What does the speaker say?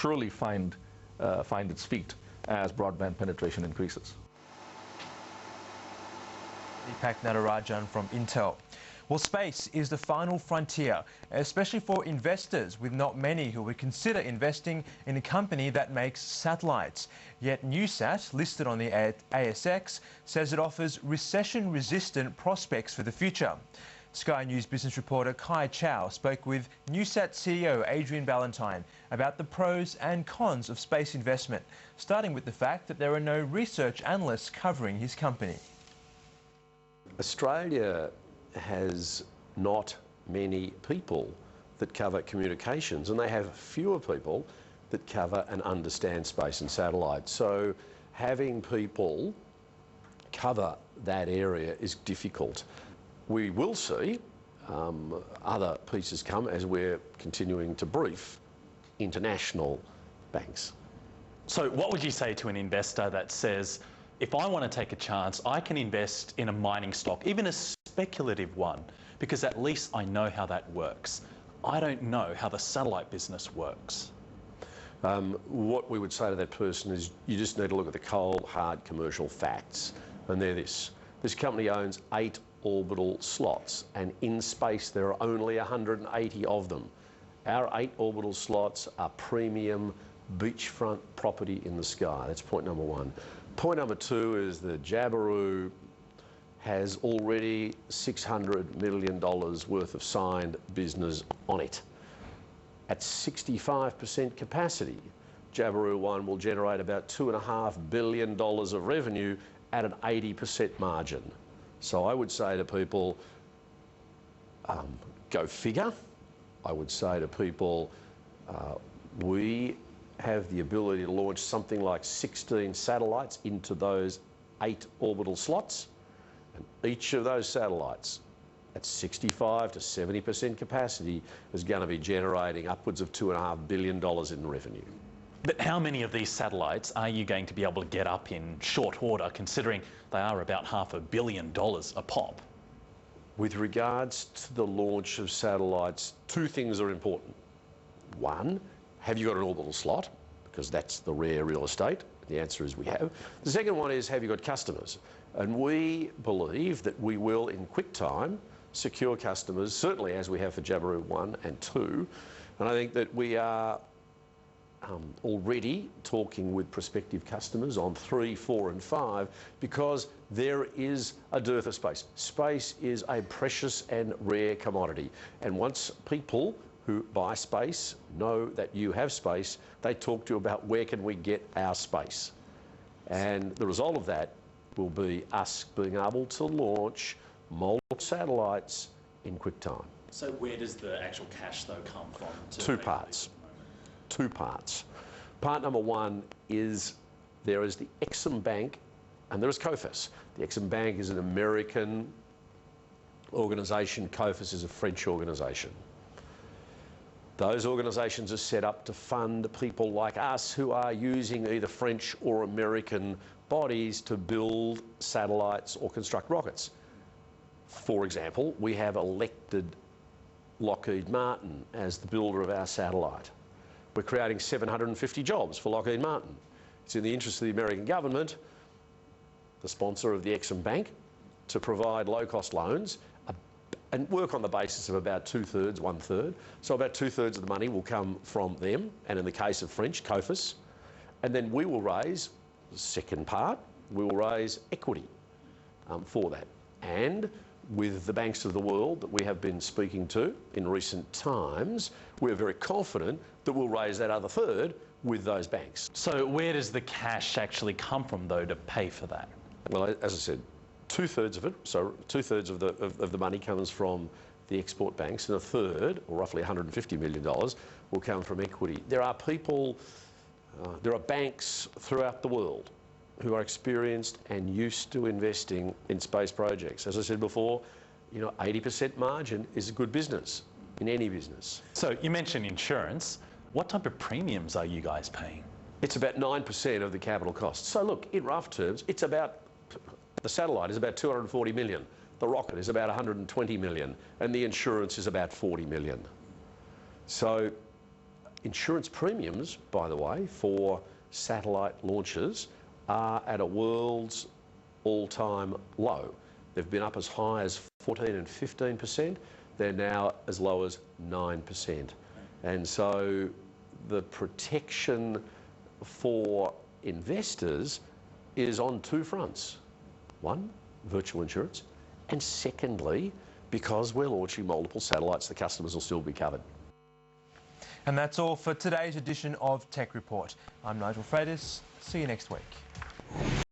surely find its feet as broadband penetration increases. Deepak Natarajan from Intel. Well, space is the final frontier, especially for investors, with not many who would consider investing in a company that makes satellites. Yet NewSat, listed on the ASX, says it offers recession-resistant prospects for the future. Sky News business reporter Kai Chow spoke with NewSat CEO Adrian Ballintine about the pros and cons of space investment, starting with the fact that there are no research analysts covering his company. Australia has not many people that cover communications, and they have fewer people that cover and understand space and satellites. So having people cover that area is difficult. We will see other pieces come as we're continuing to brief international banks. So what would you say to an investor that says, if I want to take a chance, I can invest in a mining stock, even a speculative one, because at least I know how that works. I don't know how the satellite business works. What we would say to that person is you just need to look at the cold, hard commercial facts, and they're this. This company owns 8 orbital slots, and in space there are only 180 of them. Our 8 orbital slots are premium beachfront property in the sky. That's point number 1. Point number 2 is that Jabiru has already $600 million worth of signed business on it. At 65% capacity, Jabiru 1 will generate about $2.5 billion of revenue at an 80% margin. So I would say to people, go figure. I would say to people, we have the ability to launch something like 16 satellites into those 8 orbital slots. And each of those satellites at 65 to 70% capacity is going to be generating upwards of $2.5 billion in revenue. But how many of these satellites are you going to be able to get up in short order, considering they are about $500 million a pop? With regards to the launch of satellites, 2 things are important. 1, have you got an orbital slot? Because that's the rare real estate. The answer is we have. The second one is, have you got customers? And we believe that we will, in quick time, secure customers, certainly as we have for Jabiru 1 and 2. And I think that we are already talking with prospective customers on 3, 4 and 5, because there is a dearth of space. Space is a precious and rare commodity. And once people who buy space know that you have space, they talk to you about where can we get our space. And the result of that will be us being able to launch multiple satellites in quick time. So where does the actual cash, though, come from? 2 parts. 2 parts. Part number 1 is there is the Exim Bank and there is COFAS. The Exim Bank is an American organisation. COFAS is a French organisation. Those organisations are set up to fund people like us who are using either French or American bodies to build satellites or construct rockets. For example, we have elected Lockheed Martin as the builder of our satellite. We're creating 750 jobs for Lockheed Martin. It's in the interest of the American government, the sponsor of the Exim Bank, to provide low-cost loans and work on the basis of about 2/3, 1/3. So about 2/3 of the money will come from them, and in the case of French, COFAS. And then we will raise, the second part, we will raise equity for that. And with the banks of the world that we have been speaking to in recent times, we're very confident that we'll raise that other third with those banks. So where does the cash actually come from, though, to pay for that? Well, as I said, 2/3 of it, so 2/3 of the money comes from the export banks, and 1/3, or roughly $150 million, will come from equity. There are people, there are banks throughout the world who are experienced and used to investing in space projects. As I said before, 80% margin is a good business in any business. So you mentioned insurance. What type of premiums are you guys paying? It's about 9% of the capital cost. So look, in rough terms, it's about, the satellite is about 240 million, the rocket is about 120 million, and the insurance is about 40 million. So insurance premiums, by the way, for satellite launches are at a world's all-time low. They've been up as high as 14 and 15%. They're now as low as 9%. And so the protection for investors is on two fronts. One, virtual insurance, and secondly, because we're launching multiple satellites, the customers will still be covered. And that's all for today's edition of Tech Report. I'm Nigel Freitas. See you next week.